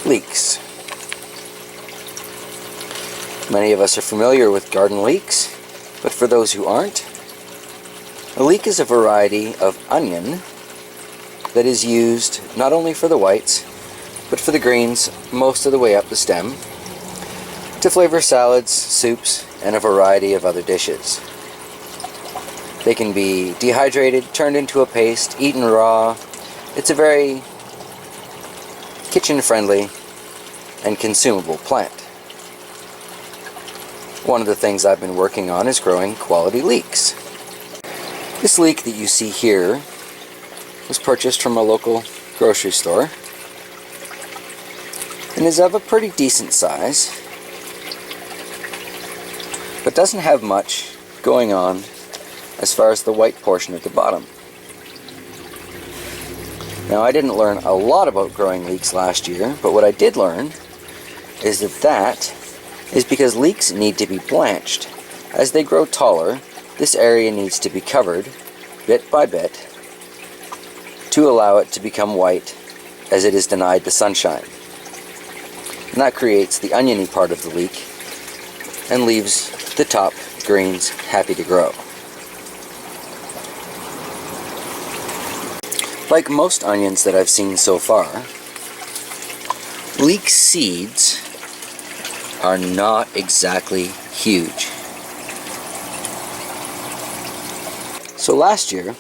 Leeks. Many of us are familiar with garden leeks, but for those who aren't, a leek is a variety of onion that is used not only for the whites, but for the greens most of the way up the stem, to flavor salads, soups, and a variety of other dishes. They can be dehydrated, turned into a paste, eaten raw. It's a very kitchen-friendly and consumable plant. One of the things I've been working on is growing quality leeks. This leek that you see here was purchased from a local grocery store and is of a pretty decent size, but doesn't have much going on as far as the white portion at the bottom. Now, I didn't learn a lot about growing leeks last year, but what I did learn is that is because leeks need to be blanched. As they grow taller, this area needs to be covered bit by bit to allow it to become white, as it is denied the sunshine. And that creates the oniony part of the leek and leaves the top greens happy to grow. Like most onions that I've seen so far, leek seeds are not exactly huge. So last year,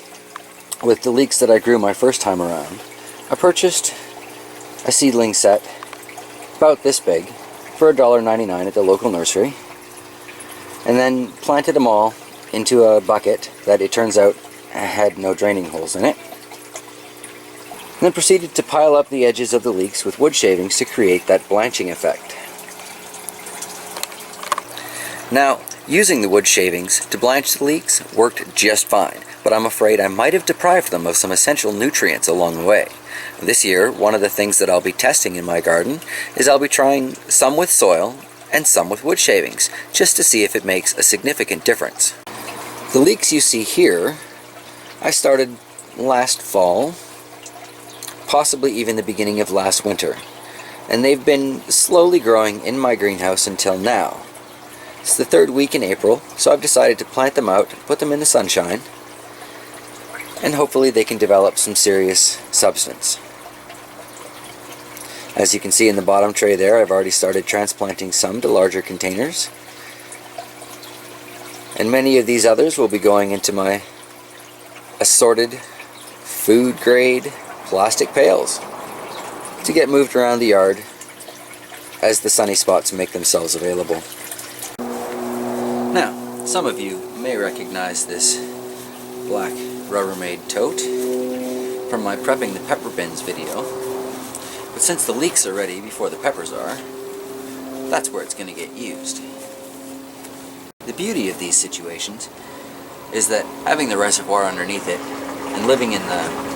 with the leeks that I grew my first time around, I purchased a seedling set about this big for $1.99 at the local nursery, and then planted them all into a bucket that it turns out had no draining holes in it. And then proceeded to pile up the edges of the leeks with wood shavings to create that blanching effect. Now, using the wood shavings to blanch the leeks worked just fine, but I'm afraid I might have deprived them of some essential nutrients along the way. This year, one of the things that I'll be testing in my garden is I'll be trying some with soil and some with wood shavings, just to see if it makes a significant difference. The leeks you see here, I started last fall, possibly even the beginning of last winter, and they've been slowly growing in my greenhouse until now. It's the third week in April, so I've decided to plant them out, put them in the sunshine, and hopefully they can develop some serious substance. As you can see in the bottom tray there, I've already started transplanting some to larger containers, and many of these others will be going into my assorted food grade plastic pails to get moved around the yard as the sunny spots make themselves available. Now, some of you may recognize this black Rubbermaid tote from my prepping the pepper bins video, but since the leeks are ready before the peppers are, that's where it's going to get used. The beauty of these situations is that having the reservoir underneath it and living in the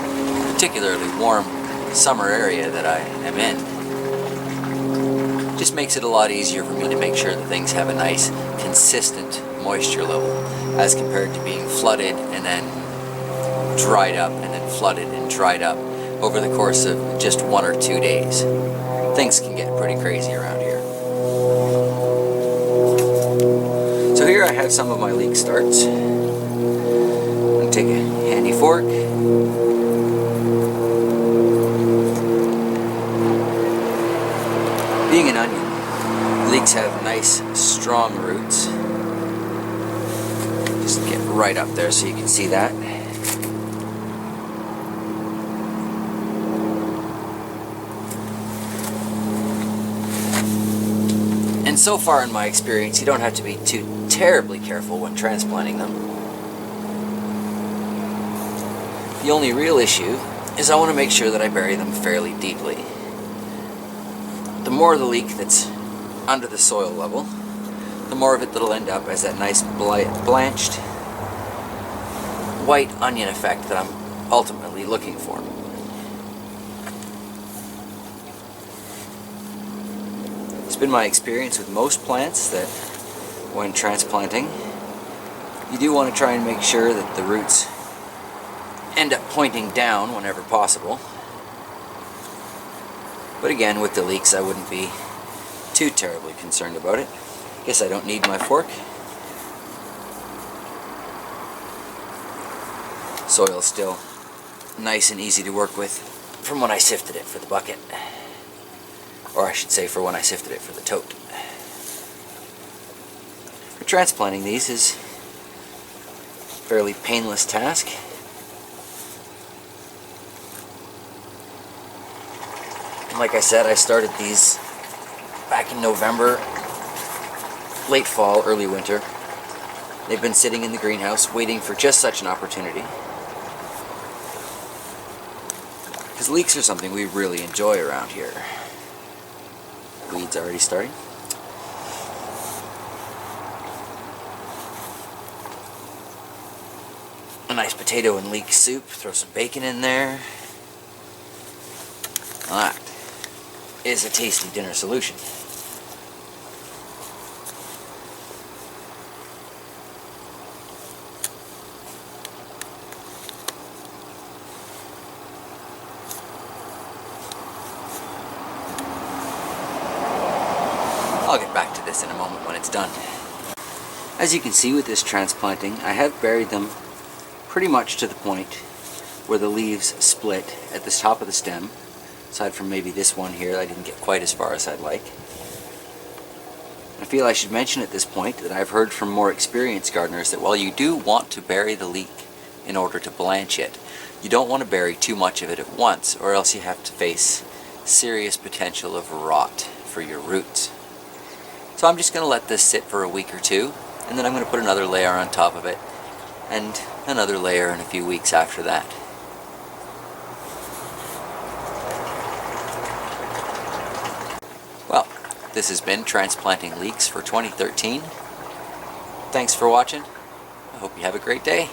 particularly warm summer area that I am in just makes it a lot easier for me to make sure that things have a nice consistent moisture level as compared to being flooded and then dried up and then flooded and dried up over the course of just 1 or 2 days. Things can get pretty crazy around here. So here I have some of my leek starts. I'm going to take a handy fork. Being an onion, leeks have nice, strong roots. Just get right up there so you can see that. And so far in my experience, you don't have to be too terribly careful when transplanting them. The only real issue is I want to make sure that I bury them fairly deeply. The more of the leek that's under the soil level, the more of it that'll end up as that nice blanched white onion effect that I'm ultimately looking for. It's been my experience with most plants that when transplanting, you do want to try and make sure that the roots end up pointing down whenever possible. But again, with the leeks, I wouldn't be too terribly concerned about it. Guess I don't need my fork. Soil's still nice and easy to work with from when I sifted it for the bucket. Or I should say for when I sifted it for the tote. For transplanting these is a fairly painless task. And like I said, I started these back in November, late fall, early winter. They've been sitting in the greenhouse waiting for just such an opportunity. Because leeks are something we really enjoy around here. Weeds already starting. A nice potato and leek soup. Throw some bacon in there. That is a tasty dinner solution. I'll get back to this in a moment when it's done. As you can see with this transplanting, I have buried them pretty much to the point where the leaves split at the top of the stem. Aside from maybe this one here, I didn't get quite as far as I'd like. I feel I should mention at this point that I've heard from more experienced gardeners that while you do want to bury the leek in order to blanch it, you don't want to bury too much of it at once, or else you have to face serious potential of rot for your roots. So I'm just going to let this sit for a week or two, and then I'm going to put another layer on top of it, and another layer in a few weeks after that. Well, this has been Transplanting Leeks for 2013. Thanks for watching. I hope you have a great day.